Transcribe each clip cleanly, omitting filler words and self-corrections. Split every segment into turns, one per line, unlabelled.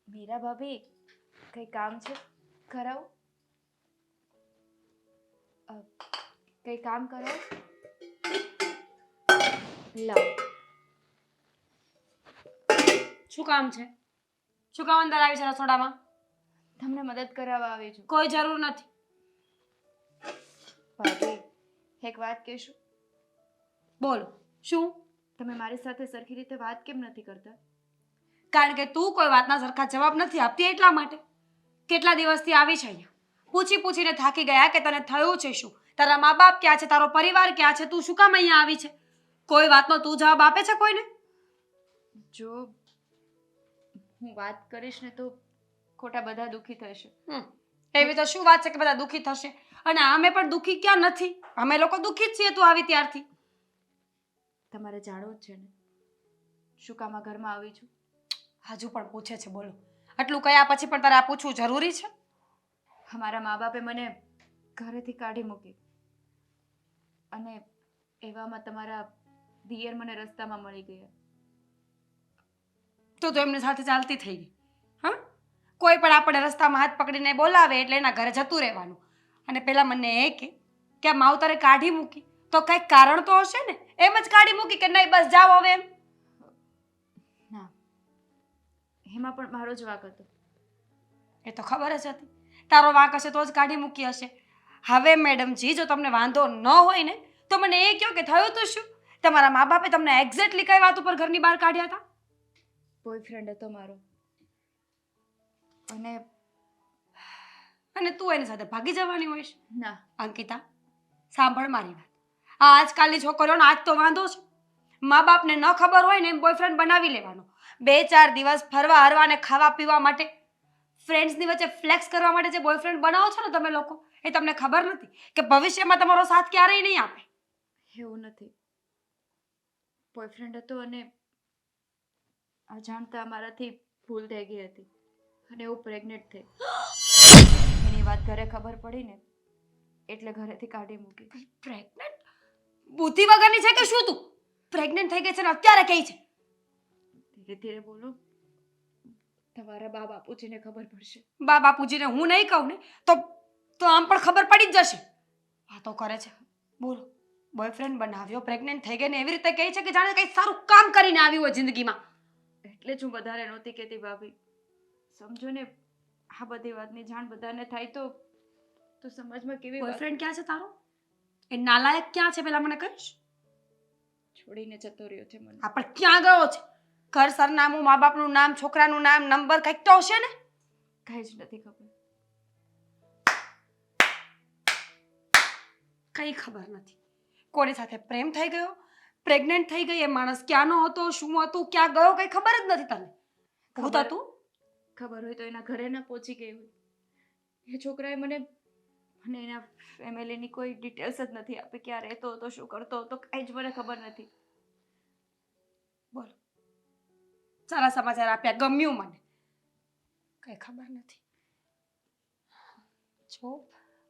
મીરા ભાભી કઈ કામ છે કરાવું? કઈ કામ કરાવું? લાવ.
શું કામ છે? શું કામ અંદર આવી છે રસોડામાં?
તમને મદદ કરાવવા આવી છું.
કોઈ જરૂર નથી.
ભાભી એક વાત કહેશું?
બોલો. શું?
તમે મારી સાથે સરખી રીતે વાત કેમ નથી કરતા?
કારણ કે તું કોઈ વાતના સરખા જવાબ નથી આપતી એટલા માટે. કેટલા દિવસથી આવી છે અહીંયા. પૂછી પૂછીને થાકી ગયા કે તને થયું છે શું? તારા મા બાપ ક્યાં છે? તારો પરિવાર ક્યાં છે? તું શું કામ અહીંયા આવી છે? કોઈ વાતનો તું જવાબ આપે છે કોઈને?
જો હું વાત કરીશ ને તો ખોટા બધા દુઃખી થશે.
એવી તો શું વાત છે કે બધા દુઃખી થશે? અને અમે પણ દુઃખી ક્યાં નથી? અમે લોકો દુઃખી જ છીએ તું આવી ત્યારથી.
તમારે જાણવું જ છે ને શું કામ આ ઘરમાં આવી છું?
હજુ પણ પૂછે છે. બોલો. આટલું કયા પછી પણ તારે આ પૂછવું જરૂરી છે?
અમારા મા બાપે મને ઘરેથી કાઢી મૂકી અને એવામાં તમારા દિયર મને રસ્તામાં મળી ગયા.
તો એમની સાથે ચાલતી થઈ ગઈ. હા, કોઈ પણ આપણે રસ્તામાં હાથ પકડીને બોલાવે એટલે એના ઘરે જતું રહેવાનું. અને પેલા મને એ કે આ માવતરે કાઢી મૂકી તો કંઈક કારણ તો હશે ને? એમ જ કાઢી મૂકી કે નહીં બસ જાઓ હવે એમ?
ના, એમાં પણ મારો જ વાંક હતો.
એ તો ખબર જ હતી. તારો વાંક હશે તો જ કાઢી મૂકી હશે. હવે મેડમજી જો તમને વાંધો ન હોય ને તો મને એ કહો કે થયું તો શું? તમારા મા બાપે તમને એક્ઝેક્ટલી કઈ વાત ઉપર ઘરની બહાર કાઢ્યા હતા?
બોયફ્રેન્ડ હતો મારો
અને તું એની સાથે ભાગી જવાની હોઈશ?
ના.
અંકિતા, સાંભળ મારી વાત. આ આજકાલની છોકરીઓનો આજ તો વાંધો છે. મા બાપને ન ખબર હોય ને એમ બોયફ્રેન્ડ બનાવી લેવાનો. 2-4 દિવસ ફરવા હરવા ને ખાવા પીવા માટે, ફ્રેન્ડ્સની વચ્ચે ફ્લેક્સ કરવા માટે જે બોયફ્રેન્ડ બનાવો છો ને તમે લોકો, એ તમને ખબર નથી કે ભવિષ્યમાં તમારો સાથ ક્યારેય નહીં આપે.
એવું નથી. બોયફ્રેન્ડ હતો અને અજાણતા મારાથી ભૂલ થઈ ગઈ હતી અને હું પ્રેગ્નેન્ટ થઈ. એની વાત ઘરે ખબર પડી ને એટલે ઘરેથી કાઢી મૂકી.
પ્રેગ્નેન્ટ? બુદ્ધિ વગરની છે કે શું તું? પ્રેગ્નેન્ટ થઈ ગઈ છે ને અત્યારે કહી છે?
ધીરે ધીરે બોલો, તમારા બા બાપુજીને ખબર પડશે.
બા બાપુજીને હું નહીં કહું ને તો આમ પણ ખબર પડી જ જશે. વાતો કરે છે. બોલો. બોયફ્રેન્ડ બનાવ્યો, પ્રેગ્નેન્ટ થઈ ગઈ ને એવી રીતે કહે છે કે જાણે કંઈ સારું કામ કરીને આવી હોય જિંદગીમાં.
એટલે જ હું વધારે નહોતી કહેતી ભાભી. સમજો ને, આ બધી વાતની જાણ બધાને થાય તો સમાજમાં કેવી વાત.
બોયફ્રેન્ડ ક્યાં છે તારો? એ નાલાયક ક્યાં છે પેલા મને કહીશ?
છોડીને જતો રહ્યો છે મને.
આ પણ ક્યાં ગયો છે? ઘર સરનામું, મા બાપનું નામ, છોકરાનું નામ, નંબર કંઈક તો હશે ને?
કઈ જ નથી ખબર.
કઈ ખબર નથી. કોની સાથે પ્રેમ થઈ ગયો, પ્રેગ્નેન્ટ થઈ ગઈ, એ માણસ ક્યાંનો હતો, શું હતું, ક્યાં ગયો, કઈ ખબર જ નથી તને. ભૂત હતું?
ખબર હોય તો એના ઘરે ના પહોંચી ગઈ હોય. એ છોકરાએ મને એના ફેમિલીની કોઈ ડિટેલ્સ જ નથી આપી. ક્યાં રહેતો હતો, શું કરતો હતો, કઈ જ મને ખબર નથી.
બોલો. સારા સમાચાર આપ્યા, ગમ્યું મને. કઈ ખબર નથી. જો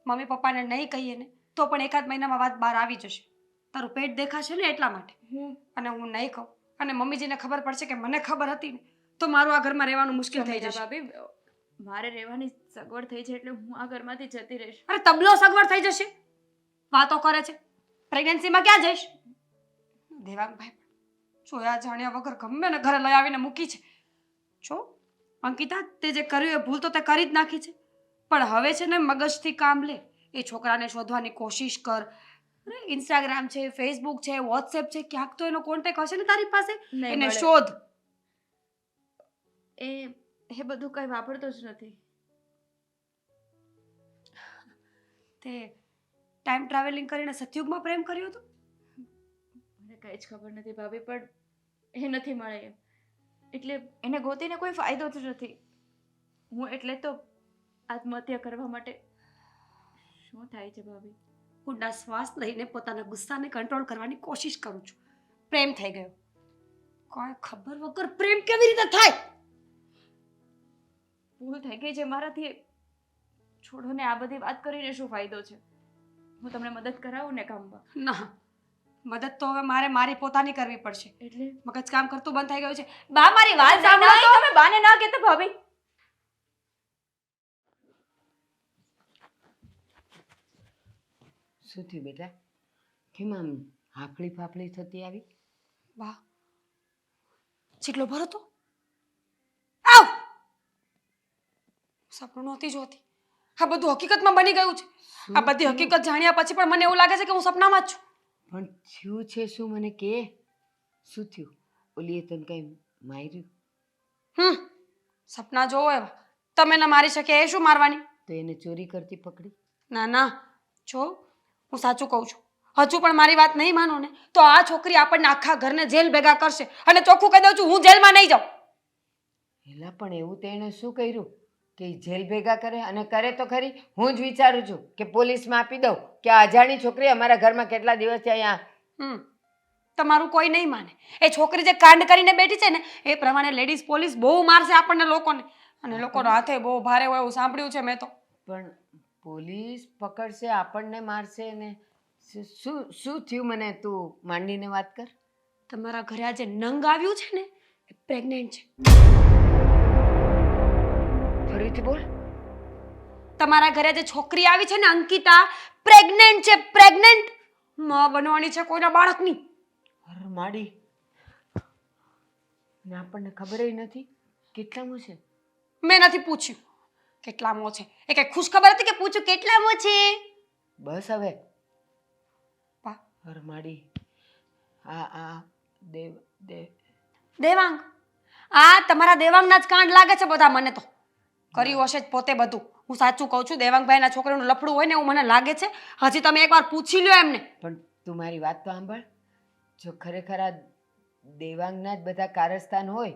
મમ્મી પપ્પાને નહીં કહીએ ને તો પણ એકાદ મહિનામાં વાત બહાર આવી જશે. તારું પેટ દેખાશે ને એટલા માટે. અને હું નહીં કહું અને મમ્મીજીને ખબર પડશે કે મને ખબર હતી ને તો મારું આ ઘરમાં રહેવાનું મુશ્કેલ થઈ જશે.
ભાભી, મારે રહેવાની સગવડ થઈ છે એટલે હું આ ઘરમાંથી જતી રહીશ.
અરે તબલો સગવડ થઈ જશે. વાતો કરે છે. પ્રેગ્નન્સીમાં ક્યાં જઈશ? દેવાંગભાઈ જોયા જાણ્યા વગર ગમે ને ઘરે લઈ આવીને મૂકી છે. જો અંકિતા, તે જે કર્યું એ ભૂલ તો તે કરી જ નાખી છે. પણ હવે છે ને મગજથી કામ લે. એ છોકરાને શોધવાની કોશિશ કર. ઇન્સ્ટાગ્રામ છે, ફેસબુક છે, વોટ્સએપ છે, ક્યાંક તો એનો કોન્ટેક્ટ હશે ને તારી પાસે. એને શોધ.
એ બધું કઈ વાપરતો જ નથી.
તે ટાઈમ ટ્રાવેલિંગ કરીને સતયુગમાં પ્રેમ કર્યો હતો?
મને કઈ જ ખબર નથી ભાભી, પણ એ નથી મળે એમ. એટલે એને ગોતીને કોઈ ફાયદો જ નથી. હું એટલે તો આત્મહત્યા કરવા માટે. શું થાય છે ભાભી?
ઊંડા શ્વાસ લઈને પોતાના ગુસ્સાને કંટ્રોલ કરવાની કોશિશ કરું છું. પ્રેમ થઈ ગયો. કોઈ ખબર વગર પ્રેમ કેવી રીતે થાય?
ભૂલ થઈ ગઈ છે મારાથી. છોડો ને, આ બધી વાત કરીને શું ફાયદો છે? હું તમને મદદ કરાવું ને કામમાં?
ના, મદદ તો હવે મારી પોતાની કરવી પડશે.
એટલે
મગજ કામ કરતું બંધ થઈ ગયું છે. બા મારી વાત
સાંભળો.
સાંભળો.
તમે બાને ના કહેતા ભાભી.
શું થયું બેટા? કેમ આમ હાફળી ફાફળી થતી આવી?
બા ચીટલો ભરો તો આવ સપનું નહોતી જોતી. આ બધું હકીકતમાં બની ગયું છે. આ બધી હકીકત જાણ્યા પછી પણ મને એવું લાગે છે કે હું સપનામાં જ છું.
પણ થયું છે શું? મને કે શું થયું? ઓલીએ તને કઈ માર્યું?
સપના જોવો એવા તમે ન મારી શકે એ શું મારવાની?
તો એને ચોરી કરતી પકડી?
ના ના જો હું સાચું કહું છું. હજુ પણ મારી વાત નહીં માનો ને તો આ છોકરી આપણને આખા ઘરને જેલ ભેગા કરશે. અને ચોખ્ખું કહી દઉં છું હું જેલમાં નહીં જાઉં.
એલા પણ એવું તેણે શું કર્યું કે ઈ જેલ ભેગા કરે? અને કરે તો ખરી. હું જ વિચારું છું કે પોલીસમાં આપી દઉં કે આ અજાણી છોકરી અમારા ઘરમાં કેટલા દિવસથી અહીંયા.
તમારું કોઈ નહીં માને. એ છોકરી જે કાંડ કરીને બેઠી છે ને એ પ્રમાણે લેડીઝ પોલીસ બહુ મારશે આપણને લોકોને. અને લોકોનો હાથે બહુ ભારે હોય એવું સાંભળ્યું છે મેં તો.
પણ પોલીસ પકડશે, આપણને મારશે ને શું શું થયું? મને તું માંડીને વાત કર.
તમારા ઘરે આ જે નંગ આવ્યું છે ને એ પ્રેગ્નેન્ટ છે.
ફરીથી બોલ.
તમારા ઘરે જે છોકરી આવી છે ને અંકિતા પ્રેગ્નેન્ટ છે. પ્રેગ્નેન્ટ માં બનવાની છે કોઈના બાળકની.
અરે માડી, ને આપણને ખબર નથી કેટલામું છે.
મેં નથી પૂછ્યું કેટલામો છે. એ કઈ ખુશ ખબર હતી કે પૂછ્યું કેટલામો છે?
બસ હવે.
પા
અરે માડી, આ
દેવાંગ, આ તમારા દેવાંગના જ કાંડ લાગે છે બધા. મને તો કર્યું હશે જ પોતે બધું. હું સાચું કહું છું. દેવાંગભાઈના છોકરીનું લફડું હોય ને એવું મને લાગે છે. હજી તમે એકવાર પૂછી લ્યો એમને.
પણ તું મારી વાત તો સાંભળ. જો ખરેખર આ દેવાંગના જ બધા કારસ્તાન હોય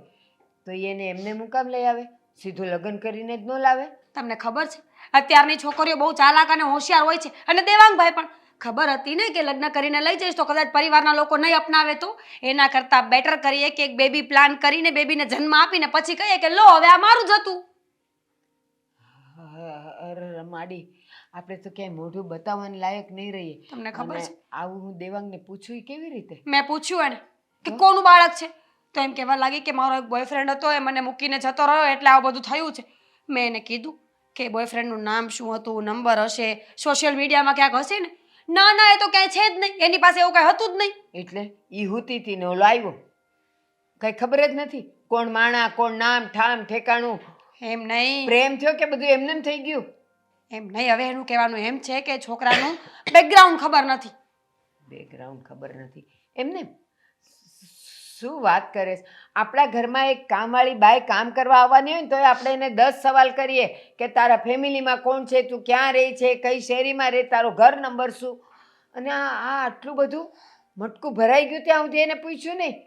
તો એને એમને મુકામ લઈ આવે? સીધું લગ્ન કરીને જ ન લાવે?
તમને ખબર છે અત્યારની છોકરીઓ બહુ ચાલાક અને હોશિયાર હોય છે. અને દેવાંગભાઈ પણ ખબર હતી ને કે લગ્ન કરીને લઈ જઈશ તો કદાચ પરિવારના લોકો નહીં અપનાવે તો એના કરતાં બેટર કરીએ કે એક બેબી પ્લાન કરીને બેબીને જન્મ આપીને પછી કહીએ કે લો હવે આ મારું જ હતું.
અરે માડી, આપણે તો ક્યાંય મોઢું બતાવવાની લાયક નહીં રહીએ.
તમને ખબર છે
આવું હું દેવાંગને પૂછું કેવી રીતે?
મેં પૂછ્યું એને કે કોનું બાળક છે તો એમ કહેવા લાગી કે મારો એક બોયફ્રેન્ડ હતો એ મને મૂકીને જતો રહ્યો એટલે આવું બધું થયું છે. મેં એને કીધું કે બોયફ્રેન્ડનું નામ શું હતું, નંબર હશે, સોશિયલ મીડિયામાં ક્યાંક હશે ને. ના ના એ તો ક્યાંય છે જ નહીં. એની પાસે એવું કાંઈ હતું જ નહીં.
એટલે ઈ હુતી હતી ને ઓલો આવ્યો? કઈ ખબર જ નથી કોણ માણા, કોણ નામ ઠામ ઠેકાણું.
એમ નહીં.
પ્રેમ થયો કે બધું એમને એમ થઈ ગયું?
એમ નહીં. હવે એનું કહેવાનું એમ છે કે છોકરાનું બેકગ્રાઉન્ડ ખબર નથી.
બેકગ્રાઉન્ડ ખબર નથી એમને? શું વાત કરે છે? આપણા ઘરમાં એક કામવાળી બાઈ કામ કરવા આવવાની હોય ને તો આપણે એને 10 સવાલ કરીએ કે તારા ફેમિલીમાં કોણ છે, તું ક્યાં રહે છે, કઈ શેરીમાં રહે, તારો ઘર નંબર શું. અને આ આટલું બધું મટકું ભરાઈ ગયું ત્યાં સુધી એને પૂછ્યું નહીં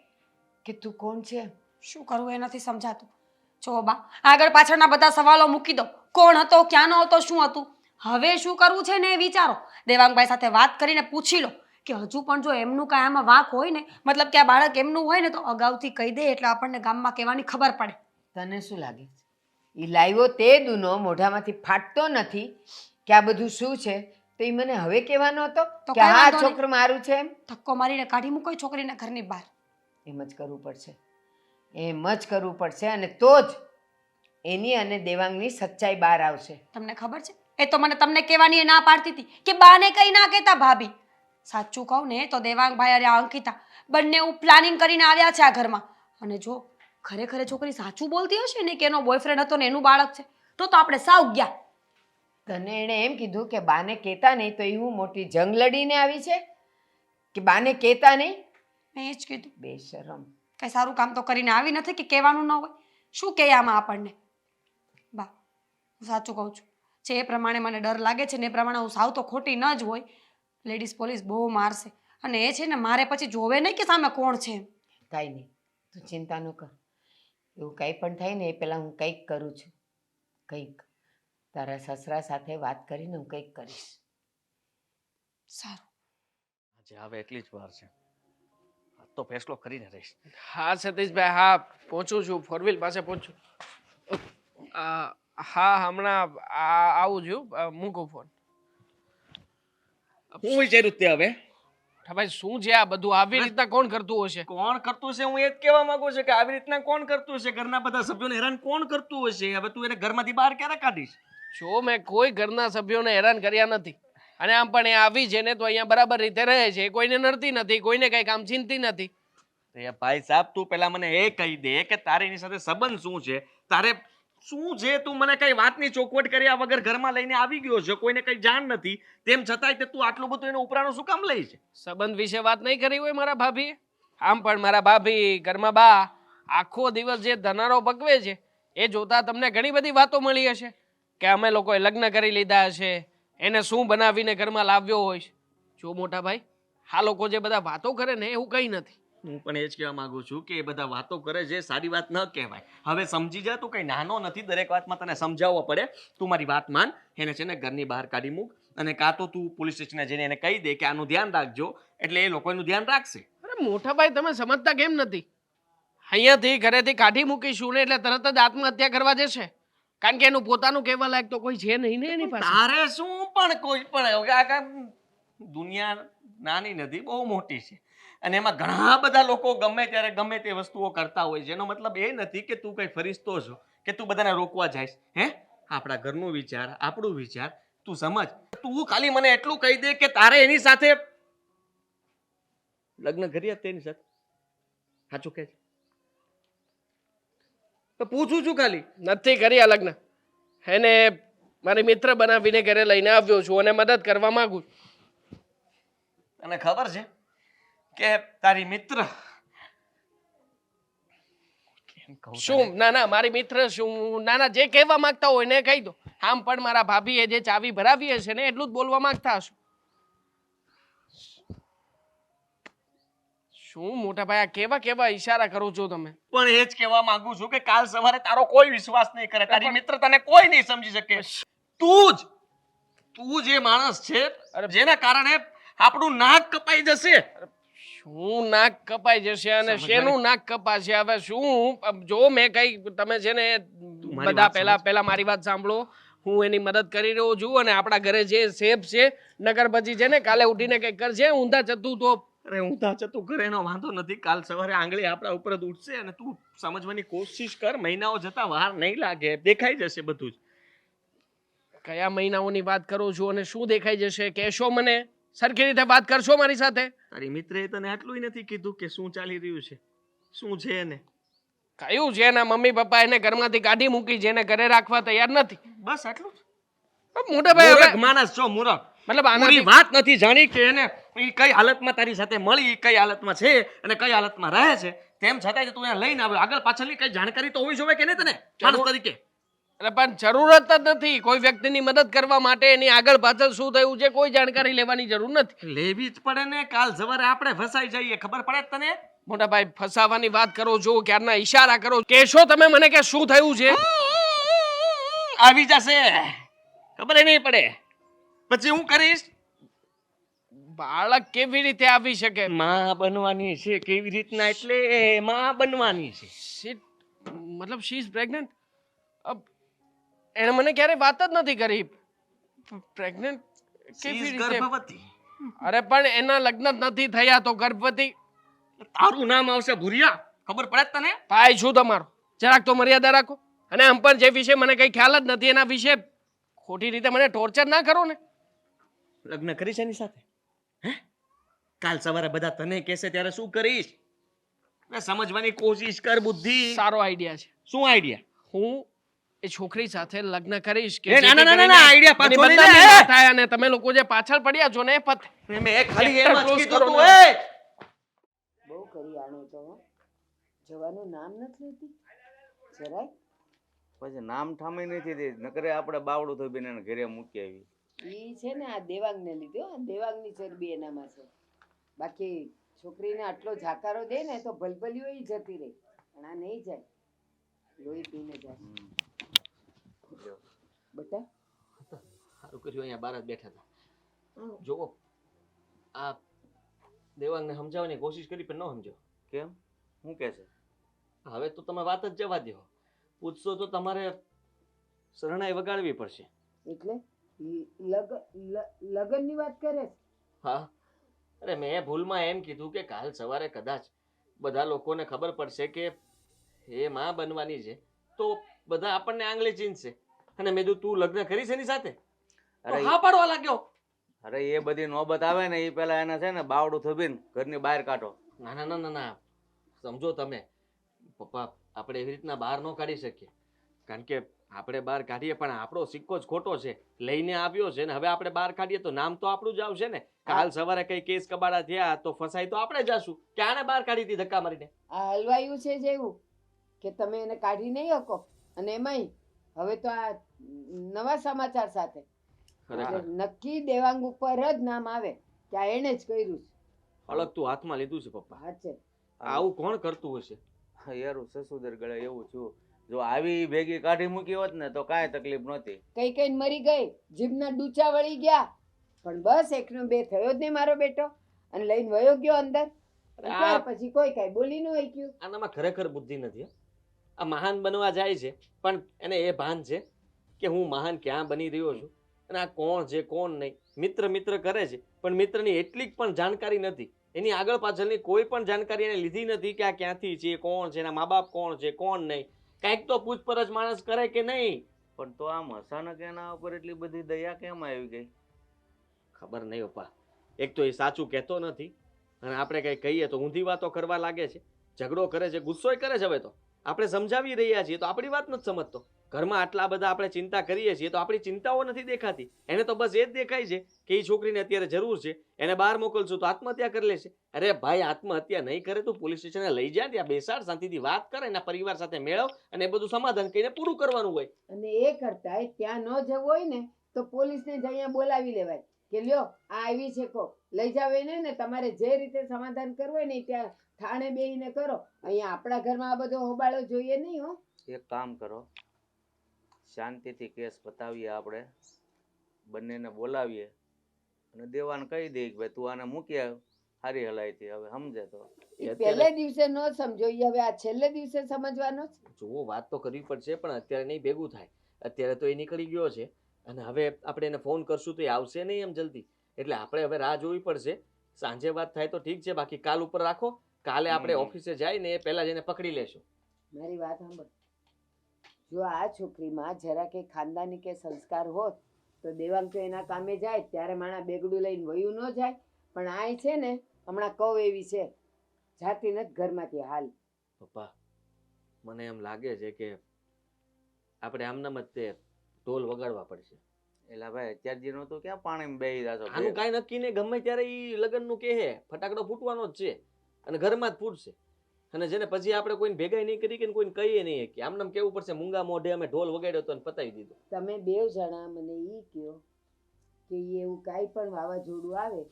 કે તું કોણ છે?
શું કરવું એ નથી સમજાતું. જો બા આગળ પાછળના બધા સવાલો મૂકી દો. કોણ હતો, ક્યાંનો હતો, શું હતું. હવે શું કરવું છે ને એ વિચારો. દેવાંગભાઈ સાથે વાત કરીને પૂછી લો કે હજુ પણ જો એમનું કાંઈ આમાં વાંક હોય ને, મતલબ કે આ બાળક એમનું હોય ને તો અગાઉથી કહી દે એટલે આપણને ગામમાં કહેવાની ખબર પડે.
તને શું લાગે છે? એ લાવ્યો તે દૂનો મોઢામાંથી ફાટતો નથી કે આ બધું શું છે તો એ મને હવે કહેવાનો હતો
તો
કે
કાંઈ
હા
વાંધો નહીં.
છોકરો મારું છે એમ?
ધક્કો મારીને કાઢી મૂકો છોકરીને ઘરની બહાર.
એમ જ કરવું પડશે. એમ જ કરવું પડશે અને તો જ એની અને દેવાંગની સચ્ચાઈ બહાર આવશે.
તમને ખબર છે એ તો મને તમને કહેવાની એ ના પાડતી હતી કે બાને કઈ ના કહેતા ભાભી. સાચું કહું ને તો દેવાંગભાઈ અને આ અંકિતા બંને એવું પ્લાનિંગ કરીને આવ્યા છે આ ઘરમાં. અને જો ખરેખર એ છોકરી સાચું બોલતી હશે ને કે એનો બોયફ્રેન્ડ હતો ને એનું બાળક છે તો આપણે સાવ ગયા.
તને એણે એમ કીધું કે બાને કહેતા નહીં તો એ હું મોટી જંગ લડીને આવી છે કે બાને કહેતા નહીં?
મેં એ જ કીધું.
બેશરમ.
કઈ સારું કામ તો કરીને આવી નથી કે કહેવાનું ન હોય. શું કહે આમાં આપણને? બા હું સાચું કહું છું. જે એ પ્રમાણે મને ડર લાગે છે ને એ પ્રમાણે હું સાવ તો ખોટી ન જ હોય. લેડીઝ પોલીસ બહુ મારશે અને એ છે ને મારે પછી જોવે નહીં કે સામે કોણ છે.
કાંઈ નહીં, તું ચિંતા ન કર. એવું કંઈ પણ થાય ને એ પહેલાં હું કંઈક કરું છું. કંઈક તારા સસરા સાથે વાત કરીને હું કંઈક કરીશ.
સારું.
આજે આવે એટલી જ વાર છે. આજ તો ફેસલો કરીને રહીશ.
હા સતીશભાઈ, હા પહોંચું છું, 4 વ્હીલ પાસે પહોંચું. હા હમણાં આવું છું, મૂકું ફોન.
હું વિચાર્યું તે હવે
ભાઈ શું છે આ બધું? આવી રીતના કોણ કરતું હશે?
કોણ કરતું છે હું એ જ કહેવા માંગુ છું કે આવી રીતના કોણ કરતું હશે? ઘરના બધા સભ્યોને હેરાન કોણ કરતું હશે? હવે તું એને ઘરમાંથી બહાર ક્યારે કાઢીશ?
જો મેં કોઈ ઘરના સભ્યોને હેરાન કર્યા નથી. અને આમ પણ એ આવી છે ને તો અહીંયા બરાબર રીતે રહે છે, કોઈને નડતી નથી, કોઈને કઈ કામ ચિંતી નથી.
એ ભાઈ સાહેબ તું પેલા મને એ કહી દે કે તારે એની સાથે સંબંધ શું છે, તારે શું છે? તું મને કઈ વાતની ચોખવટ કર્યા વગર ઘરમાં લઈને આવી ગયો છે, કોઈને કઈ જાણ નથી, તેમ છતાંય તે તું આટલું બધું એનો ઉપરાણો શું કામ લઈ છે?
સંબંધ વિશે વાત નહીં કરી હોય મારા ભાભીએ? આમ પણ મારા ભાભી ઘરમાં બા આખો દિવસ જે ધનારો પકવે છે એ જોતા તમને ઘણી બધી વાતો મળી હશે કે અમે લોકોએ લગ્ન કરી લીધા હશે, એને શું બનાવીને ઘરમાં લાવ્યો હોય છે. જો મોટા ભાઈ, આ લોકો જે બધા વાતો કરે ને એવું કંઈ નથી.
હું પણ એ જ કહેવા માંગુ છું કે એ બધા વાતો કરે છે સારી વાત ન કહેવાય. હવે સમજી જા, તું કઈ નાનો નથી, દરેક વાતમાં તને સમજાવવો પડે. તું મારી વાત માન, એને છે ને ઘરની બહાર કાઢી મૂક, અને કાં તો તું પોલીસ સ્ટેશને જઈને એને કહી દે કે આનું ધ્યાન રાખજો, એટલે એ લોકો એનું ધ્યાન રાખશે.
અરે મોટા ભાઈ, તમે સમજતા કેમ નથી? અહીંયાથી ઘરેથી કાઢી મૂકીશું ને એટલે તરત જ આત્મહત્યા કરવા જશે, કારણ કે એનું પોતાનું કહેવા લાયક તો કોઈ છે નહીં ને એની પાસે.
તારે શું પણ કોઈ પણ આ કાંઈ દુનિયા નાની નથી, બહુ મોટી છે, અને એમાં ઘણા બધા લોકો ગમે ત્યારે ગમે તે વસ્તુઓ કરતા હોય છે. એનો મતલબ એ નથી કે તું કઈ ફરિશ્તો છો કે તું બધાને રોકવા જાય. હે, આપણા ઘરનું વિચાર, આપણું વિચાર, તું સમજ. તું ખાલી મને એટલું કહી દે કે તારે એની સાથે લગ્ન કર્યા તેની સાથે? સાચું કે છે? તો પૂછું છું ખાલી.
નથી કર્યા લગ્ન. એને મારી મિત્ર બનાવીને ઘરે લઈને આવ્યો છું અને મદદ કરવા માંગુ છું.
તને ખબર છે કે તારી મિત્ર કેમ કહું
શું? ના ના, મારી મિત્ર શું? ના ના, જે કહેવા માંગતા હોય ને એ કહી દો. આમ પણ મારા ભાભીએ જે ચાવી ભરાવી હશે ને એટલું જ બોલવા માંગતા હશો. શું મોટા ભાઈ, આ કેવા કેવા ઈશારા કરો છો તમે?
પણ એ જ કહેવા માંગુ છું કે કાલ સવારે તારો કોઈ વિશ્વાસ નહીં કરે, તારી મિત્ર તને કોઈ નહીં સમજી શકે. તું જે માણસ છે જેના કારણે આપણું નાક કપાઈ જશે.
શું નાક કપાઈ જશે અને શેનું નાક કપાશે? હવે શું જો મેં કઈ, તમે છે ને
મારી
બધા
વાત
પહેલા મારી વાત સાંભળો. હું એની મદદ કરી રહ્યો છું અને આપણા ઘરે જે સેફ છે નગર પછી છે ને કાલે ઉઠીને કઈ કરશે ઊંધા ચતું તો.
અરે ઊંધા ચતું કરે એનો વાંધો નથી, કાલ સવારે આંગળી આપણા ઉપર જ ઉઠશે, અને તું સમજવાની કોશિશ કર, મહિનાઓ જતા વાર નહીં લાગે, દેખાઈ જશે બધું જ.
કયા મહિનાઓની વાત કરો છો અને શું દેખાઈ જશે? કહેશો મને? સરખી રીતે વાત કરશો મારી સાથે?
તારી મિત્રએ તને આટલું નથી કીધું કે શું ચાલી રહ્યું છે, શું છે એને?
કયું છે એના મમ્મી પપ્પા એને ઘરમાંથી કાઢી મૂકી છે, એને ઘરે રાખવા તૈયાર નથી.
બસ આટલું જ?
મોટા ભાઈ,
મૂરખ
હવે
માણસ છો, મૂરખ.
મતલબ
પૂરી
આનાથી
વાત નથી જાણી કે એને ઈ કઈ હાલતમાં તારી સાથે મળી, કઈ હાલતમાં છે અને કઈ હાલતમાં રહે છે, તેમ છતાંય તું એને લઈને આવ્યો. આગળ પાછળની કઈ જાણકારી તો હોવી જોઈએ કે નહીં તને માણસ તરીકે?
એટલે પણ જરૂરત જ નથી કોઈ વ્યક્તિની મદદ કરવા માટે. એની આગળ પાછળ શું થયું છે કોઈ જાણકારી લેવાની જરૂર નથી.
લેવી જ પડે ને, કાલ સવારે આપણે ફસાઈ જઈએ, ખબર પડે જ તને?
મોટા ભાઈ, ફસાવાની વાત કરો છો, ક્યારના ઈશારા કરો, કહેશો તમે મને કે શું થયું છે?
આવી જશે, ખબર નહીં પડે, પછી હું કરીશ?
બાળક કેવી રીતે આવી શકે?
માં બનવાની છે. કેવી રીતના? એટલે માં બનવાની છે.
Shit, મતલબ શી ઇઝ પ્રેગ્નન્ટ? એને મને ક્યારે વાત જ નથી કરી. પ્રેગ્નન્ટ કેવી રીતે?
ગર્ભવતી.
અરે પણ એના લગ્ન જ નથી થયા તો ગર્ભવતી?
તારું નામ આવશે ભૂરિયા, ખબર પડે તને?
ભાઈ શું તમારો? જરાક તો મર્યાદા રાખો. અને આમ પણ જે વિશે મને કઈ ખ્યાલ જ નથી એના વિશે ખોટી રીતે મને ટોર્ચર ના કરો ને.
લગ્ન કરીશ એની સાથે? હે, કાલ સવારે બધા તને કહેશે ત્યારે શું કરીશ? સમજવાની કોશિશ કર, બુદ્ધિ.
સારો આઈડિયા છે.
શું આઈડિયા?
હું એ છોકરી સાથે લગ્ન કરીશ કે
એ ના,
જેથી
ના, ના,
કરીને
ના, idea પાછો
એની
લઈ લે.
બદનામી ના થાય અને તમે લોકો જે પાછળ પડ્યા છો ને એ પતે.
મેં ખાલી એમ જ
Close
કીધું
કરો
તું,
ને.
એ
બહુ કરી આનો તો હો. જવાનું નામ નથી લેતી જરાય.
પછી નામ ઠામી નથી દે, નકરે આપણે બાવડું થઈ બેન ઘરે મૂકી આવી.
ઈ છે ને આ દેવાંગને લીધે હો, દેવાંગની ચરબી એનામાં છે. બાકી છોકરીને આટલો ઝાકારો દે ને તો ભલભલીઓ ય જતી રહી, પણ આ નહીં જાય, લોહી પીને જાય. બેટા
સારું કર્યું અહીંયા બહાર જ બેઠા હતા. જુઓ, આ દેવાંગને સમજાવવાની કોશિશ કરી પણ ન સમજો.
કેમ? શું કે છે?
હવે તો તમે વાત જ જવા દો. પૂછશો તો તમારે શરણાઈ વગાડવી પડશે.
એટલે લગનની વાત કરે છે?
હા, અરે મેં ભૂલમાં એમ કીધું કે કાલ સવારે કદાચ બધા લોકોને ખબર પડશે કે એ માં બનવાની છે તો બધા આપણને આંગળી ચીંધશે, અને મેં કીધું તું લગ્ન કરીશ એની સાથે? તો
અરે
હા પાડવા લાગ્યો.
અરે એ બધી નોબત આવે ને એ પેલા એને છે ને બાવડું થોભીને ઘરની બહાર કાઢો.
ના ના ના ના ના સમજો તમે પપ્પા, આપણે એવી રીતના બહાર ન કાઢી શકીએ. કારણ કે આપણે બહાર કાઢીએ પણ આપણો સિક્કો જ ખોટો છે. લઈને આવ્યો છે ને હવે આપણે બહાર કાઢીએ તો નામ તો આપણું જ આવશે ને. કાલ સવારે કઈ કેસ કબાડા થયા તો ફસાઈ તો આપણે જશું કે આને બહાર કાઢી હતી ધક્કા મારીને.
આ હલવાયું છે જેવું કે તમે એને કાઢી નહીં શકો. અને એમાંય હવે તો આ નવા સમાચાર સાથે
ખરેખર
એટલે નક્કી દેવાંગ ઉપર જ નામ આવે કે આ એણે જ કર્યું છે.
અલગ તું હાથમાં લીધું છે પપ્પા.
હા છે.
આવું કોણ કરતું હશે?
યાર સસુદર ગળે એવું છું. જો આવી ભેગી કાઢી મૂકી હોત ને તો કાંઈ તકલીફ નહોતી.
કઈ કઈ મરી ગઈ, જીભના ડૂચા વળી ગયા, પણ બસ એકનો બે થયો જ નહીં મારો બેટો, અને લઈને વયો ગયો અંદર. અને ત્યાર પછી કોઈ કઈ બોલી ન શક્યું.
આનામાં ખરેખર બુદ્ધિ નથી હો. આ મહાન બનવા જાય છે પણ એને એ ભાન છે કે હું મહાન ક્યાં બની રહ્યો છું અને આ કોણ છે કોણ નહીં. મિત્ર મિત્ર કરે છે પણ મિત્રની એટલી પણ જાણકારી નથી. એની આગળ પાછળની કોઈ પણ જાણકારી એને લીધી નથી કે આ ક્યાંથી છે, કોણ છે, એના મા બાપ કોણ છે, કોણ નહીં. કંઈક તો પૂછપરછ માણસ કરે કે નહીં?
પણ તો આમ અચાનક એના ઉપર એટલી બધી દયા કેમ આવી ગઈ?
ખબર નહીં પપ્પા. એક તો એ સાચું કહેતો નથી અને આપણે કંઈ કહીએ તો ઊંધી વાતો કરવા લાગે છે, ઝઘડો કરે છે, ગુસ્સોય કરે છે. હવે તો આપણે સમજાવી રહ્યા છીએ તો આપણી વાત નથી સમજતો. ઘરમાં આટલા બધા આપણે ચિંતા કરીએ છીએ તો આપણી ચિંતાઓ નથી દેખાતી. એને તો બસ એ જ દેખાય છે કે એ છોકરીને અત્યારે જરૂર છે, એને બહાર મોકલશું તો આત્મહત્યા કરી લેશે. અરે ભાઈ, આત્મહત્યા નહીં કરે તો પોલીસ સ્ટેશને લઈ જાય, ત્યાં બેસાડ, શાંતિથી વાત કરે, એના પરિવાર સાથે મેળવ અને એ બધું સમાધાન કરીને પૂરું કરવાનું હોય.
અને એ કરતાંય ત્યાં ન જવું હોય ને તો પોલીસને જ અહીંયા બોલાવી લેવાય કે લ્યો આ આવી છે કો લઈ જાવ એને, ને તમારે જે રીતે સમાધાન કરવું હોય ને ત્યાં થાણે બેહીને કરો. અહીંયા આપણા ઘરમાં આ બધો હોબાળો જોઈએ નહીં હો.
એક કામ કરો, શાંતિથી કેસ પતાવીએ, આપણે બંનેને બોલાવીએ અને દેવાને કહી દઈએ કે ભાઈ તું આને મૂકી આવ, સારી હલાઈથી. હવે સમજે તો
ઈ પહેલે દિવસે ન સમજો, ઈ હવે આ છેલ્લે દિવસે સમજવાનો છે.
જુઓ, વાત તો કરવી પડશે પણ અત્યારે નહીં ભેગું થાય. અત્યારે તો એ નીકળી ગયો છે અને હવે આપણે એને ફોન કરશું તો એ આવશે નહીં એમ જલ્દી. એટલે આપણે હવે રાહ જોવી પડશે. સાંજે વાત થાય તો ઠીક છે, બાકી કાલ ઉપર રાખો. કાલે આપણે ઓફિસે જઈને એ પહેલા જઈને પકડી લેશું.
મારી વાત સાંભળ, જો આ છોકરીમાં જરા કે ખાનદાની કે સંસ્કાર હોત તો દેવાંગ તો એના કામે જાય ત્યારે માણા બેગડું લઈને વયું ન જાય. પણ આ છે ને હમણાં કવ એવી છે, જાતી નથી ઘરમાંથી હાલ.
પપ્પા, મને એમ લાગે છે કે આપણે આમનામ જ તે ઢોલ વગાડવા પડશે.
એલા ભાઈ અત્યાર જે નહોતું ક્યાં પાણીમાં બેહી જાતો.
આનું કાંઈ નક્કી નહીં, ગમે ત્યારે ઈ લગ્નનું કહે ફટાકડો ફૂટવાનો જ છે અને ઘરમાં જ ફૂટશે. અને જેને પછી આપણે કોઈને ભેગા નહીં કરી કે કોઈને કહીએ નહીં કે આમનામ કેવું પડશે, મૂંગા મોઢે અમે ઢોલ વગાડ્યો તો અને પતાવી દીધો.
તમે બેવ જણા મને ઈ કહો કે ઈ એવું કાંઈ પણ વાવાઝોડું આવે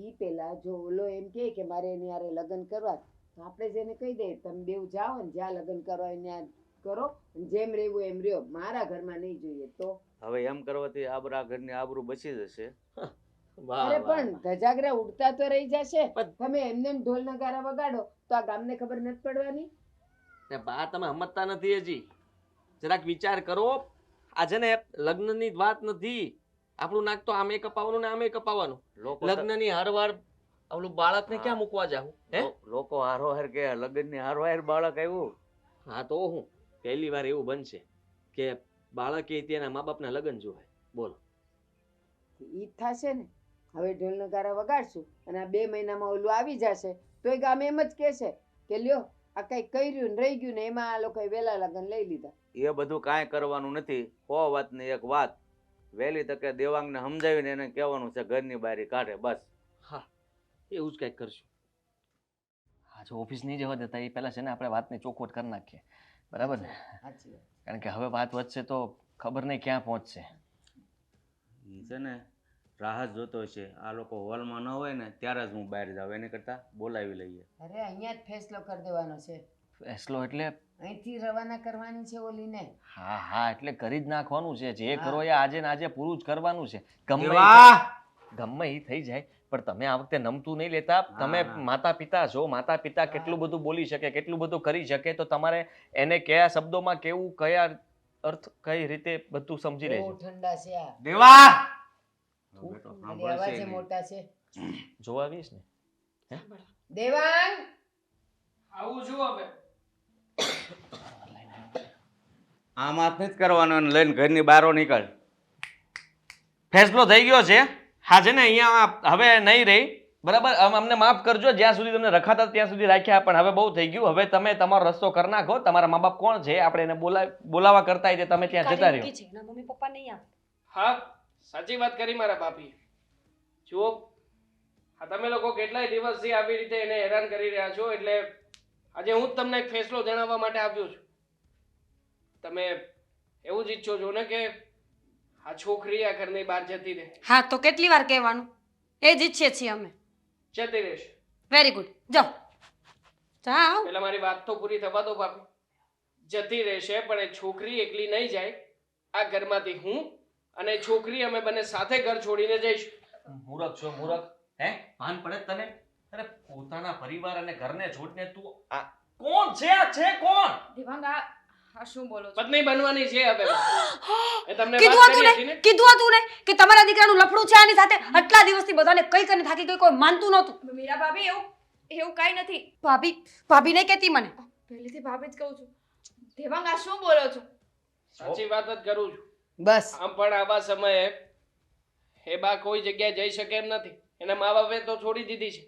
ઈ પેલા જો ઓલો એમ કહે કે મારે એની હારે લગ્ન કરવા, તો આપણે જેને કહી દઈએ તમે બેવ જાઓ ને જ્યાં લગ્ન કરવા ત્યાં કરો, જેમ રહેવું એમ રહ્યો, મારા ઘરમાં નહીં જોઈએ. તો
હવે એમ કરવાથી આપણા ઘરની આબરૂ બચી જશે.
વાહ,
અરે
વાહ,
પણ
વાહ.
ધજાગરા ઉડતા તો રહી જશે.
પણ-
તમે એમને એમ ઢોલ નગારા વગાડો તો આ ગામને ખબર નથી પડવાની.
ને બા તમે સમજતા નથી હજી. જરાક વિચાર કરો. આ છે ને લગ્નની જ વાત નથી. આપણું નાક તો આમે કપાવવાનું ને આમે કપાવવાનું.
લોકો
લગ્નની હારવાર ઓલું બાળકને ક્યાં મૂકવા જાવું હે?
લોકો હારોહાર કે લગ્નની હારોહાર બાળક આવ્યું.
હા તો હું પહેલી વાર એવું બનશે કે બાળકે તેના મા બાપના લગ્ન જોવે. બોલો.
ઈ જ થશે ને. હવે ઢોલ નગારા વગાડશું અને આ 2 મહિનામાં ઓલું આવી જશે તો એ ગામ એમ જ કહેશે કે લ્યો આ કઈ કર્યું ને રહી ગયું ને એમાં આ લોકોએ વહેલા લગ્ન લઈ લીધા.
એ બધું કાંઈ કરવાનું નથી. 100 વાતની એક વાત, વહેલી તકે દેવાંગને સમજાવીને એને કહેવાનું છે ઘરની બારી કાઢે, બસ.
હા, એવું જ કંઈક કરશું. હા, જો ઓફિસ નહીં જવા દેતા એ પહેલા છે ને આપણે વાતને ચોખવટ કરી નાખીએ. બરાબર ને?
સાચી વાત.
કારણ કે હવે વાત વધશે તો ખબર નહીં ક્યાં પહોંચશે.
ઈ છે ને રાહ જ જોતો છે. આ લોકો હોલમાં ન હોય ને ત્યારે જ હું બહાર જાઉં, એની કરતાં બોલાવી લઈએ.
અરે અહીંયા જ ફેસલો કરી દેવાનો છે.
ફેસલો એટલે?
અહીંથી રવાના કરવાની છે ઓલીને.
હા હા, એટલે કરી જ નાખવાનું છે. જે કરો એ આજે ને આજે પૂરું જ કરવાનું છે. ગમે એ થઈ જાય પણ તમે આ વખતે નમતું નહીં લેતા. તમે માતા પિતા છો. માતા પિતા કેટલું બધું બોલી શકે, કેટલું બધું કરી શકે, તો તમારે એને કયા શબ્દોમાં કેવું, કયા અર્થ, કઈ રીતે બધું સમજી
બહુ
લેજો.
ઠંડા છે આ.
દેવા
મારી અવાજે મોટા છે.
જોવા આવીશ ને?
દેવાંગ
આવું છું હવે.
આમ હાથ નથી કરવાનો અને લઈને ઘરની બહાર નીકળ.
ફેસલો થઈ ગયો છે. હા છે ને અહીંયા હવે નહીં રહી બરાબર. અમને માફ કરજો, જ્યાં સુધી તમને રખાતા ત્યાં સુધી રાખ્યા, પણ હવે બહુ થઈ ગયું. હવે તમે તમારો રસ્તો કરી નાખો. તમારા મા બાપ કોણ છે આપણે એને બોલાવા કરતા હોય તે તમે ત્યાં જતા
કાલે
રહ્યો.
મૂકી છે એના મમ્મી પપ્પા નહીં આવે.
હા સાચી વાત કરી મારા ભાભી. જુઓ આ તમે લોકો કેટલાય દિવસથી આવી રીતે એને હેરાન કરી રહ્યા છો, એટલે આજે હું જ તમને એક ફેસલો જણાવવા માટે આવ્યો છું. તમે એવું જ ઈચ્છો છો ને કે આ છોકરી આ ઘરની બહાર જતી રહે?
હા તો કેટલી વાર કહેવાનું? એ જ ઈચ્છીએ છીએ અમે.
જતી રહેશે.
વેરી ગુડ, જાઓ જાઓ.
પેલા મારી વાત તો પૂરી થવા દો ભાભી. જતી રહેશે પણ એ છોકરી એકલી નહીં જાય. આ ઘરમાંથી હું અને એ છોકરી અમે બંને સાથે ઘર છોડીને જઈશું.
મૂરખ છો મૂરખ. હે ભાન પડે તને? અરે પોતાના પરિવાર અને ઘરને છોડીને તું આ કોણ છે? આ છે કોણ?
દેવાંગ આ શું બોલો છો?
પત્ની બનવાની છે હવે. એ તમને
કીધું
વાત
હતું
કરી હતી
ને
ને?
કીધું હતું ને કે તમારા દીકરાનું લફડું છે આની સાથે. આટલા દિવસથી બધાને કઈ કરીને થાકી ગઈ, કોઈ માનતું નહોતું.
મીરા ભાભી એવું કાંઈ નથી.
ભાભી નહીં કહેતી મને.
પહેલેથી ભાભી જ કહું છું. દેવાંગ આ શું બોલો છો?
સાચી વાત જ કરું છું.
બસ
આમ પણ આવા સમયે એ બા કોઈ જગ્યાએ જઈ શકે એમ નથી. એના મા બાપે તો છોડી દીધી છે.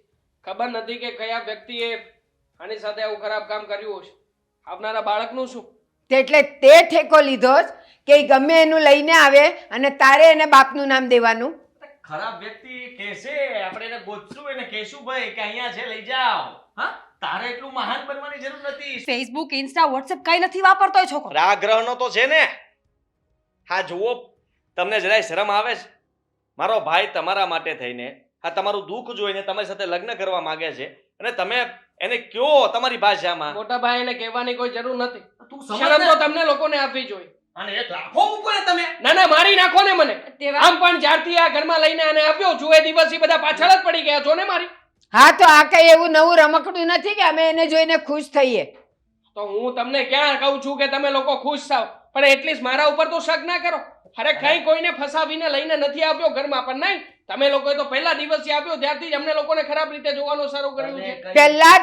ખબર નથી કે કયા વ્યક્તિએ આની સાથે આવું ખરાબ કામ કર્યું હશે. આવનારા બાળકનું શું?
એટલે તે ઠેકો લીધો જ કે ઈ ગમે એનું લઈને આવે અને તારે એને બાપનું નામ દેવાનું.
ખરાબ વ્યક્તિ કહેશે, આપણે એને ગોતશું, એને કહેશું ભાઈ કે અહીંયા છે લઈ જાઓ. હા તારે એટલું મહાન બનવાની જરૂર નથી.
ફેસબુક ઇન્સ્ટા વોટ્સએપ કઈ નથી વાપરતો એ છોકરો.
રાગ્રહનો તો છે ને. હા જુઓ, તમને જરાય શરમ આવે છે? મારો ભાઈ તમારા માટે થઈને આ તમારું દુઃખ જોઈને તમારી સાથે લગ્ન કરવા માંગે છે અને તમે એને કયો તમારી ભાષામાં.
મોટા ભાઈ એને કહેવાની કોઈ જરૂર નથી.
તું
શરમ તો તમને લોકોને આપવી જોઈએ.
અને એક લાફો મૂકો ને તમે.
ના ના મારી નાખો ને મને.
દેવાંગ
આમ પણ જ્યારથી આ ઘરમાં લઈને આને આપ્યો છું એ દિવસથી બધા પાછળ જ પડી ગયા છો ને મારી.
હા તો આ કઈ એવું નવું રમકડું નથી કે અમે એને જોઈને ખુશ થઈએ.
તો હું તમને ક્યાં કહું છું કે તમે લોકો ખુશ થાવ, પણ એટલીસ્ટ મારા ઉપર તો શક ના કરો. અરે કઈ કોઈને ફસાવીને લઈને નથી આપ્યો ઘરમાં, પણ નહીં તમે લોકોએ તો પહેલા દિવસથી આપ્યો ત્યારથી જ અમને લોકોને ખરાબ રીતે જોવાનું શરૂ કર્યું છે.
પહેલા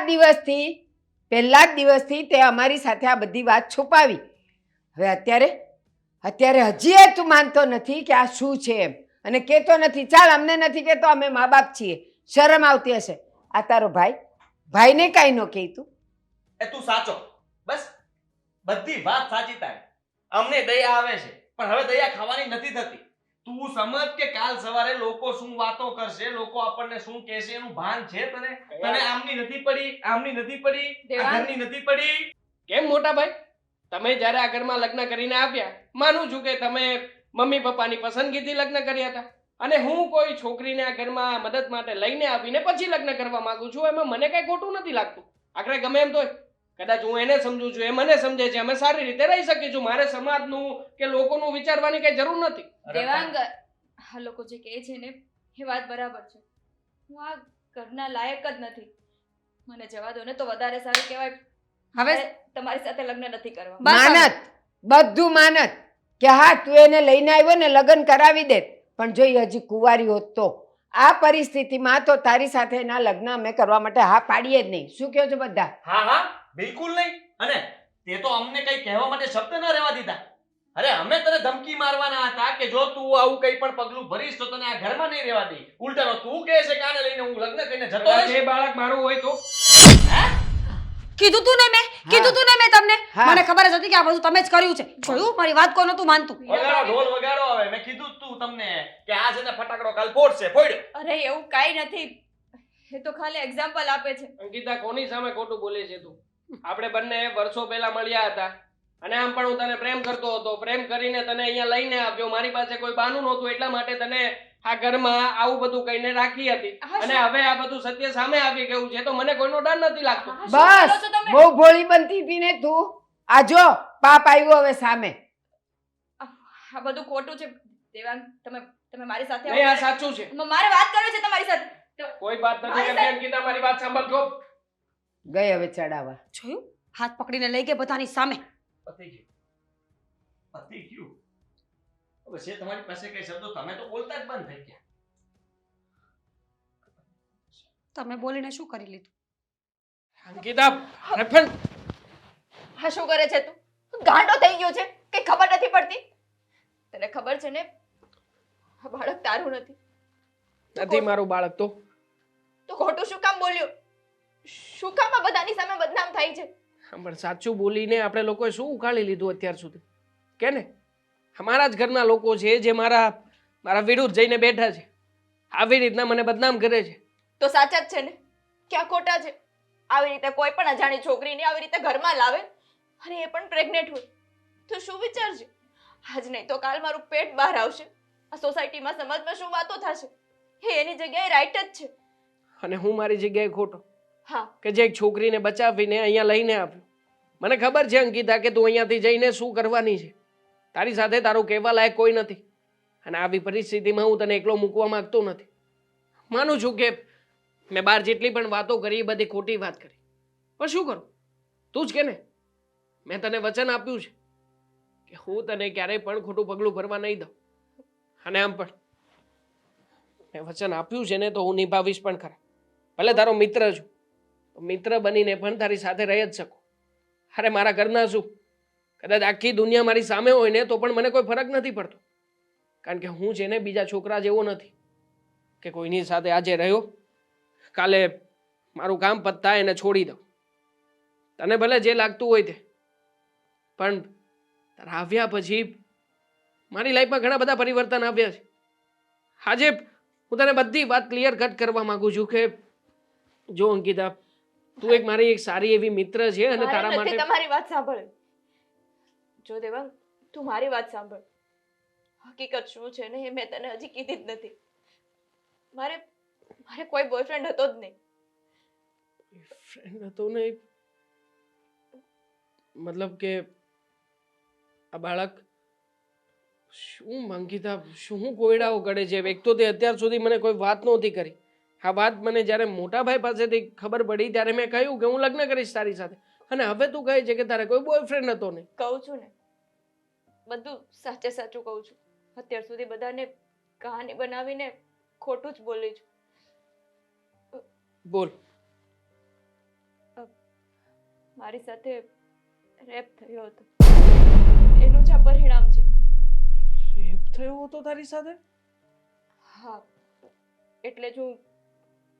જ દિવસથી તે અમારી સાથે આ બધી વાત છુપાવી. હવે અત્યારે હજી તું માનતો નથી કે આ શું છે એમ, અને કહેતો નથી. ચાલ અમને નથી કહેતો, અમે મા બાપ છીએ, શરમ આવતી હશે. આ તારો ભાઈને કાંઈ ન કહે તું.
એ તું સાચો. બસ બધી વાત સાચી તારી. અમને દયા આવે છે પણ હવે દયા ખાવાની નથી થતી. તું સમજ કે કાલ સવારે લોકો શું વાતો કરશે, લોકો આપણને શું કહેશે એનું ભાન છે તને? તને આમની નથી પડી, આમની નથી પડી, આ
દેવાંગ.
ઘરની નથી પડી.
કેમ મોટા ભાઈ? તમે જ્યારે આ ઘરમાં લગ્ન કરીને આવ્યા, માનું છું કે તમે મમ્મી પપ્પાની પસંદગીથી લગ્ન કર્યા હતા, અને હું કોઈ છોકરીને આ ઘરમાં મદદ માટે લઈને આવીને પછી લગ્ન કરવા માંગુ છું. એમાં મને કઈ ખોટું નથી લાગતું. આખરે ગમે એમ તોય કદાચ હું એને સમજુ છું, એ મને સમજે છે, અમે સારી રીતે રહી શકીશું. મારે સમાજનું કે લોકોનું વિચારવાની કઈ જરૂર નથી.
દેવાંગ આ લોકો જે કહે છે ને એ વાત બરાબર છે. હું આ ઘરના લાયક જ નથી. મને જવા દો ને તો વધારે સારું કહેવાય.
હવે
મારે તમારી સાથે લગ્ન નથી કરવા.
બસ હવે.
માનત, બધું માનત કે હા તું એને લઈને આવ્યો ને લગ્ન કરાવી દે, પણ જો ઈ હજી કુંવારી હોત તો આ પરિસ્થિતિમાં તો તારી સાથે એના લગ્ન અમે કરવા માટે હા પાડીએ જ નહીં. શું કહો છો બધા?
હા હા બિલકુલ નહીં. અને તે તો અમને કઈ કહેવા માટે શબ્દ ન રહેવા દીધા. અરે અમે તને ધમકી મારવાના હતા કે જો તું આવું કઈ પણ પગલું ભરીશ તો તને આ ઘરમાં નહીં રહેવા દે. ઉલટાનો તું કહે છે કે આને લઈને હું લગ્ન કરીને જતો
કદાચ
રહીશ.
એ બાળક મારું હોય તો
કીધું તું ને મેં તમને.
હા.
મને ખબર જ હતી કે આ બધું તમે જ કર્યું છે. જોયું મારી વાત કોઈ નતું માનતું.
વગાડો ઢોલ વગાડો. હવે મેં કીધું જ તું તમને કે આ છે ને ફટાકડો કાલ ફોડશે. ફોડ્યો.
અરે એવું કાંઈ નથી. એ તો ખાલી એક્ઝામ્પલ આપે છે.
અંકિતા કોની સામે ખોટું બોલે છે તું? આપણે બંને વર્ષો પહેલા મળ્યા હતા અને આમ પણ હું તને પ્રેમ કરતો હતો. પ્રેમ કરીને તને અહીંયા લઈને આવ્યો. મારી પાસે કોઈ બહાનું નહોતું એટલા માટે તને આ ઘરમાં આવું બધું કહીને રાખી હતી.
હા,
અને
શું?
હવે આ બધું સત્ય સામે આવી ગયું છે તો મને કોઈનો ડર નથી લાગતો.
હા, શું બોલો છો
બસ
તમે?
બહુ ભોળી બનતી હતી ને તું. આ જો પાપ આવ્યું હવે સામે.
આ બધું ખોટું છે. દેવાંગ તમે મારી સાથે
નહીં આ
આવો.
સાચું છે.
મારે વાત કરવી છે તમારી સાથે.
કોઈ વાત નથી
મારી
કરતી અંકિતા. મારી વાત સાંભળજો.
ગઈ હવે ચડાવવા.
જોયું હાથ પકડીને લઈ ગઈ બધાની સામે.
પતી ગયું. પતી ગયું. હવે છે તમારી પાસે કઈ શબ્દો તમે તો બોલતા જ બંધ થઈ ગયા.
તમે બોલીને શું કરી લીધું?
અંકિતા અરે પણ
હા શું કરે છે તું? ગાંડો થઈ ગયો છે કે ખબર નથી પડતી? તને ખબર છે ને આ બાળક તારું નથી.
નથી મારું બાળક તો
તો ખોટું શું કામ બોલ્યો? શું કામ આ બધાની સામે બદનામ થાય છે?
હા, પણ સાચું બોલીને આપણે લોકોએ શું ઉકાળી લીધું અત્યાર સુધી કે ને? અમારા જ ઘરના લોકો છે જે મારા વિરુદ્ધ જઈને બેઠા છે, આવી રીતના મને બદનામ કરે છે.
તો સાચા જ છે ને, ક્યાં ખોટા છે? આવી રીતે કોઈ પણ અજાણી છોકરીને આવી રીતે ઘરમાં લાવે અને એ પણ પ્રેગ્નેન્ટ હોય તો શું વિચારશે? આજ નહીં તો કાલ મારું પેટ બહાર આવશે. આ સોસાયટીમાં સમાજમાં શું વાતો થશે? એ એની જગ્યાએ રાઈટ જ છે.
અને હું મારી જગ્યાએ ખોટો
હા,
કે જે એક છોકરીને બચાવીને અહીંયા લઈને આવ્યો. મને ખબર છે અંકિતા કે તું અહીંયાથી જઈને શું કરવાની છે. તારી સાથે તારું કહેવા લાયક કોઈ નથી અને આવી પરિસ્થિતિમાં હું તને એકલો મૂકવા માંગતો નથી. માનું છું કે મેં બહાર જેટલી પણ વાતો કરી એ બધી ખોટી વાત કરી, પણ શું કરું? તું જ કે ને, મેં તને વચન આપ્યું છે કે હું તને ક્યારેય પણ ખોટું પગલું ભરવા નહીં દઉં. અને આમ પણ મેં વચન આપ્યું છે ને તો હું નિભાવીશ પણ ખરા. ભલે તારો મિત્ર છું, મિત્ર બનીને પણ તારી સાથે રહી જ શકું. અરે મારા ઘરના શું, કદાચ આખી દુનિયા મારી સામે હોય ને તો પણ મને કોઈ ફરક નથી પડતો, કારણ કે હું છે ને બીજા છોકરા જેવો નથી કે કોઈની સાથે આજે રહ્યો કાલે મારું કામ પતતા એને છોડી દઉં. તને ભલે જે લાગતું હોય તે, પણ તારા આવ્યા પછી મારી લાઈફમાં ઘણા બધા પરિવર્તન આવ્યા છે. આજે હું તને બધી વાત ક્લિયર કટ કરવા માંગુ છું કે જો અંકિતા, તું એક મારી એક સારી એવી મિત્ર છે અને તારા
મારે
માટે
નથી તમારી વાત સાંભળવી. જો દેવાંગ, તું મારી વાત સાંભળ. હકીકત શું છે ને એ મેં તને હજી કીધી જ નથી. મારે મારે કોઈ બોયફ્રેન્ડ હતો જ નહીં.
ફ્રેન્ડ હતો ને, મતલબ કે આ બાળક શું અંકિતા, શું કોયડાઓ કરે છે? એક તો તે અત્યાર સુધી મને કોઈ વાત નહોતી કરી. આ વાત મને જ્યારે મોટા ભાઈ પાસેથી ખબર પડી ત્યારે મેં કહ્યું કે હું લગ્ન કરીશ તારી સાથે, અને હવે તું કહે છે કે તારે કોઈ બોયફ્રેન્ડ હતો નહીં.
કહું છું ને, બધું સાચે સાચું કહું છું. અત્યાર સુધી બધાને કહાની બનાવીને ખોટું જ બોલી છું.
બોલ.
મારી સાથે રેપ થયો હતો, એનું જ આ પરિણામ છે.
રેપ થયો હતો તારી સાથે?
હા, એટલે જ હું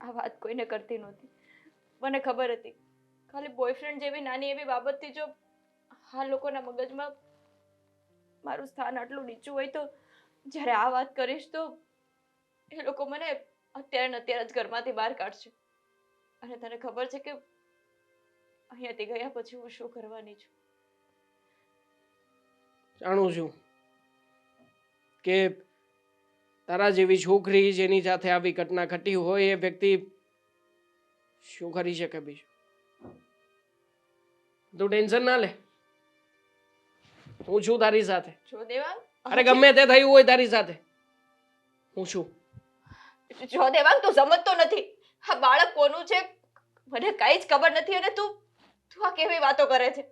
આ વાત કોઈને કરતી નહોતી. મને ખબર હતી ખાલી બોયફ્રેન્ડ જેવી નાની એવી બાબતથી જો આ લોકોના મગજમાં મારું સ્થાન આટલું નીચું હોય તો જ્યારે આ વાત કરીશ તો એ લોકો મને અત્યારે ને અત્યારે જ ઘરમાંથી બહાર કાઢશે. અને તને ખબર છે કે અહીંયાથી ગયા પછી હું શું કરવાની છું?
જાણું છું કે તારા જેવી છોકરી જેની સાથે આવી ઘટના ઘટી હોય એ વ્યક્તિ શું કરી શકે બીજું. તું ટેન્શન ના લે, હું છું તારી સાથે.
જો દેવાંગ,
અરે ગમે તે થયું હોય તારી સાથે હું છું.
જો દેવાંગ, તું સમજતો નથી. આ બાળક કોનું છે મને કઈ જ ખબર નથી અને તું આ કેવી વાતો કરે છે?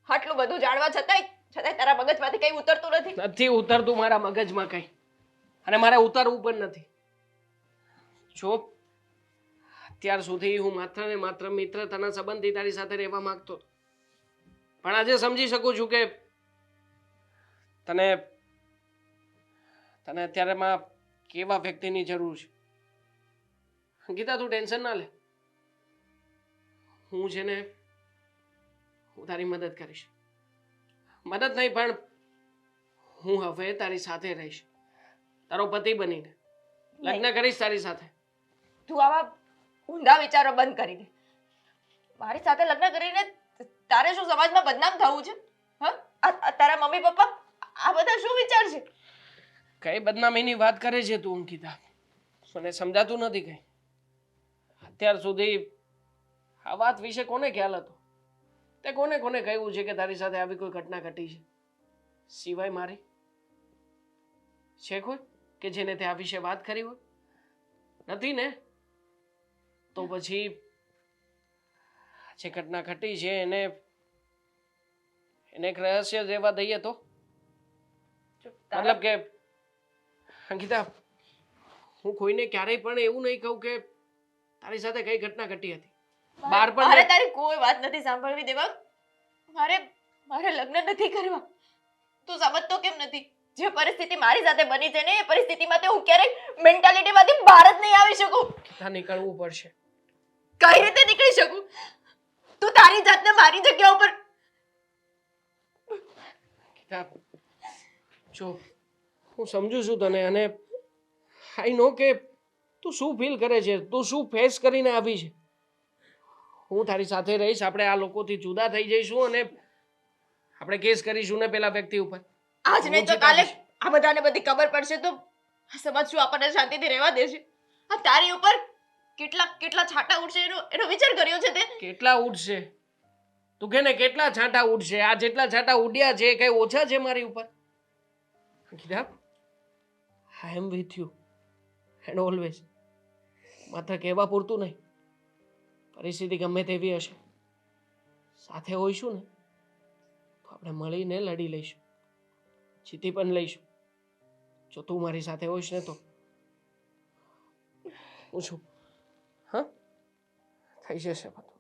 આટલું બધું જાણવા છતાંય તારા મગજમાંથી કઈ ઉતરતું નથી.
નથી ઉતરતું મારા મગજમાં કઈ, અને મારે ઉતરવું પણ નથી. જો અત્યાર સુધી હું માત્ર ને માત્ર મિત્રતાના સંબંધથી તારી સાથે રહેવા માંગતો હતો, પણ આજે સમજી શકું છું કે તને અત્યારેમાં કેવા વ્યક્તિની જરૂર છે. અંકિતા, તું ટેન્શન ના લે. હું છે ને હું તારી મદદ કરીશ. મદદ નહીં પણ હું હવે તારી સાથે રહીશ, તારો પતિ બનીને લગ્ન કરીશ તારી સાથે.
તું આવા ઊંધા વિચારો બંધ કરી દે. મારી સાથે લગ્ન કરીને તારે શું સમાજમાં બદનામ થવું છે? હા, તારા મમ્મી પપ્પા આ બધા શું વિચારશે?
કઈ બદનામીની વાત કરે છે તું અંકિતા? મને સમજાતું નથી કઈ. અત્યાર સુધી આ વાત વિશે કોને ખ્યાલ હતો? તે કોને કોને કહ્યું છે કે તારી સાથે આવી કોઈ ઘટના ઘટી છે સિવાય મારી? છે કોઈ કે જેને તે આ વિશે વાત કરી હોય? નથી ને? તો પછી જે ઘટના ઘટી છે એને એક રહસ્ય રહેવા દઈએ તો? મતલબ કે અંકિતા, હું કોઈને ક્યારેય પણ એવું નહીં કહું કે તારી સાથે કઈ ઘટના ઘટી હતી. બાર પણ
મારે તારી કોઈ વાત નથી સાંભળવી દેવાંગ. મારે લગ્ન નથી કરવા. તું સમજતો કેમ નથી? જે પરિસ્થિતિ મારી સાથે બની છે ને એ પરિસ્થિતિમાંથી હું ક્યારેય મેન્ટાલિટીમાંથી બહાર જ નહીં આવી શકું.
ત્યાં નીકળવું પડશે.
કઈ રીતે નીકળી શકું? તું તારી જાતને મારી જગ્યા ઉપર
ગીતા, જો હું સમજુ છું તને, અને આઈ નો કે તું શું ફીલ કરે છે, તું શું ફેસ કરીને આવી છે. હું તારી સાથે રહીશ, આપણે આ લોકોથી જુદા થઈ જઈશું અને આપણે કેસ કરીશું ને પેલા વ્યક્તિ ઉપર.
આજ નહીં તો કાલે આ બધાને બધી ખબર પડશે તો આ સમાજ શું આપણને શાંતિથી રહેવા દેશે? આ તારી ઉપર કેટલા છાંટા ઉડશે એનો વિચાર કર્યો છે તે?
કેટલા ઉડશે તું કે ને, કેટલા છાંટા ઉડશે? આ જેટલા છાંટા ઉડ્યા છે કઈ ઓછા છે મારી ઉપર? Gita, I am with you and always. માત્ર કહેવા પૂરતું નહીં, પરિસ્થિતિ ગમે તેવી હશે, સાથે હોઈશું ને તો આપણે મળીને લડી લઈશું, જીતી પણ લઈશું. જો તું મારી સાથે હોઈશ ને તો હું છું. હા, થઈ જશે બધું.